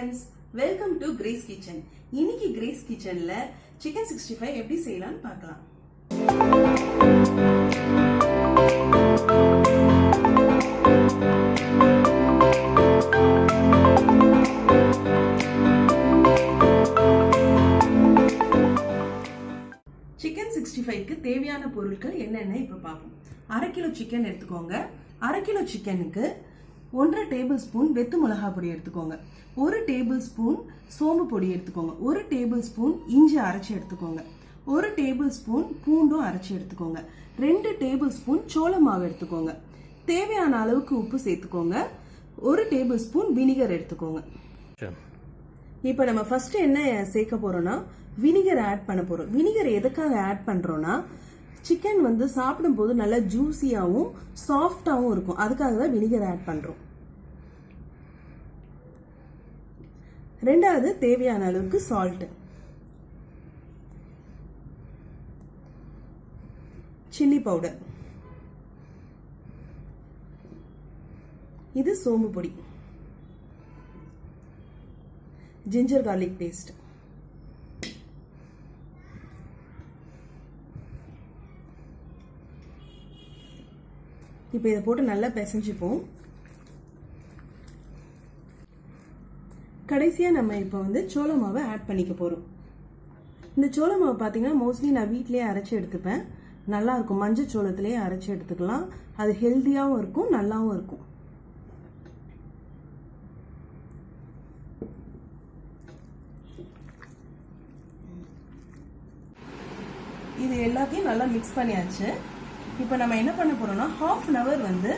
friends, welcome to Grace Kitchen. இன்னைக்கு Grace Kitchenல chicken 65 எப்படி செய்யலாம்னு பார்க்கலாம். chicken 65க்கு தேவையான பொருட்கள் என்னென்ன இப்ப பாப்போம். 1/2 கிலோ chicken எடுத்துக்கோங்க. 1/2 கிலோ chickenக்கு 1 டேபிள் ஸ்பூன் வெத்து மிளகாய் பொடி எடுத்துக்கோங்க. 1 டேபிள் ஸ்பூன் சோம்பு பொடி எடுத்துக்கோங்க. 1 டேபிள் ஸ்பூன் இஞ்சி அரைச்சி எடுத்துக்கோங்க. 1 டேபிள் ஸ்பூன் பூண்டும் அரைச்சி எடுத்துக்கோங்க. 2 டேபிள் ஸ்பூன் சோள மாவு எடுத்துக்கோங்க. தேவையான அளவுக்கு உப்பு சேர்த்துக்கோங்க. 1 டேபிள் ஸ்பூன் வினிகர் எடுத்துக்கோங்க. இப்போ நம்ம ஃபர்ஸ்ட் என்ன சேர்க்க போறோம்னா வினிகர் ஆட் பண்ண போறோம். வினிகர் எதுக்காக ஆட் பண்றோம்னா சிக்கன் வந்து சாப்பிடும் போது நல்லா ஜூசியாவும் சாஃப்டாவும் இருக்கும். அதுக்காக தான் வினிகர் ஆட் பண்றோம். ரெண்டாவது தேவையான அளவுக்கு சால்ட், சில்லி பவுடர், இது சோம்பு பொடி, ஜிஞ்சர் கார்லிக் பேஸ்ட், இப்போ இதை போட்டு நல்லா பிசைஞ்சுப்போம். கடைசியா நம்ம இப்போ வந்து சோள மாவை ஆட் பண்ணிக்க போறோம். இந்த சோள மாவு பாத்தீங்கன்னா மோஸ்ட்லி நான் வீட்லயே அரைச்சு எடுத்துப்பேன். நல்லா இருக்கும். மஞ்சள் சோளத்திலேயே அரைச்சு எடுத்துக்கலாம். அது ஹெல்தியாவும் இருக்கும், நல்லாவும் இருக்கும். இது எல்லாத்தையும் நல்லா மிக்ஸ் பண்ணியாச்சு. இப்போ நம்ம என்ன பண்ண போறோம்னா ½ அன் அவர் வந்து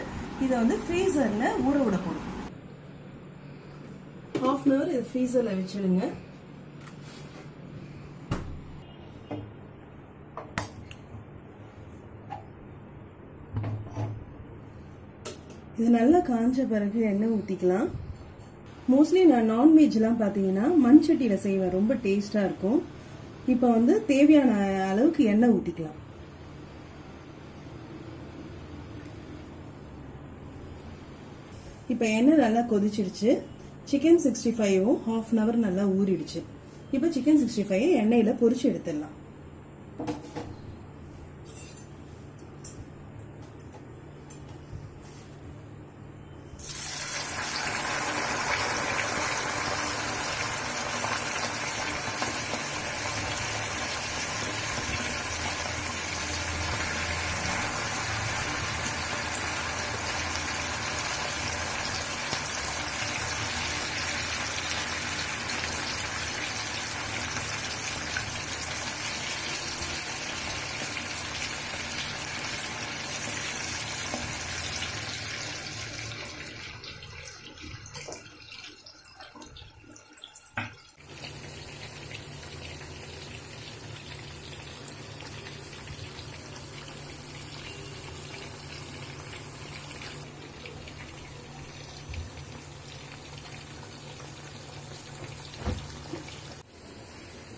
இதை வந்து ஃப்ரீசர்ல ஊற விட போறோம். ½ அன் அவர் இது ஃப்ரீசர்ல வச்சிடுங்க. இது நல்லா காஞ்ச பிறகு எண்ணெய் ஊற்றிக்கலாம். மோஸ்ட்லி நான் நான்வெஜ்லாம் பார்த்தீங்கன்னா மண்சட்டியில செய்வேன், ரொம்ப டேஸ்டா இருக்கும். இப்போ வந்து தேவையான அளவுக்கு எண்ணெய் ஊற்றிக்கலாம். இப்போ எண்ணெய் நல்லா கொதிச்சிடுச்சு. சிக்கன் 65ம் ½ அன் அவர் நல்லா ஊறிடுச்சு. இப்போ சிக்கன் 65 எண்ணெயில பொரிச்சு எடுத்துடலாம்.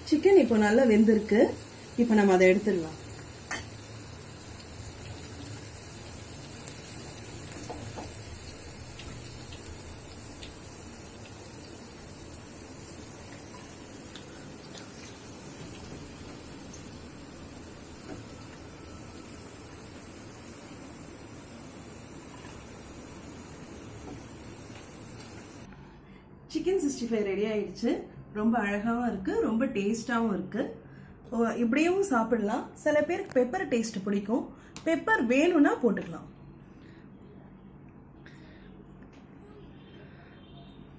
சிக்கன் இப்போ நல்லா வெந்திருக்கு. இப்போ நம்ம அதை எடுத்துடலாம். சிக்கன் 65 ரெடி ஆயிடுச்சு. ரொம்ப அழகாவும் இருக்கு, ரொம்ப டேஸ்டாவும் இருக்கு. இப்படியும் சாப்பிடலாம். சில பேருக்கு பெப்பர் டேஸ்ட் பிடிக்கும். பெப்பர் வேணும்னா போட்டுக்கலாம்.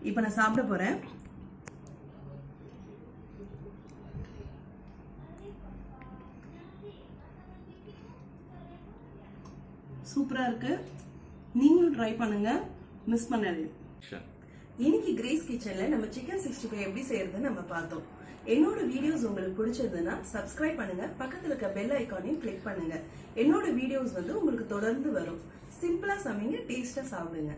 இப்ப நான் சாப்பிட போறேன். சூப்பரா இருக்கு. நீங்களும் ட்ரை பண்ணுங்க, மிஸ் பண்ணாதீங்க. இன்னைக்கு கிரேஸ் கிச்சன்ல நம்ம சிக்கன் 65 எப்படி செய்யறதுன்னு நம்ம பார்த்தோம். என்னோட வீடியோஸ் உங்களுக்கு பிடிச்சதுன்னா சப்ஸ்கிரைப் பண்ணுங்க, பக்கத்துல இருக்க பெல் ஐகானையும் கிளிக் பண்ணுங்க. என்னோட வீடியோஸ் வந்து உங்களுக்கு தொடர்ந்து வரும். சிம்பிளா சமைங்க, டேஸ்டா சாப்பிடுங்க.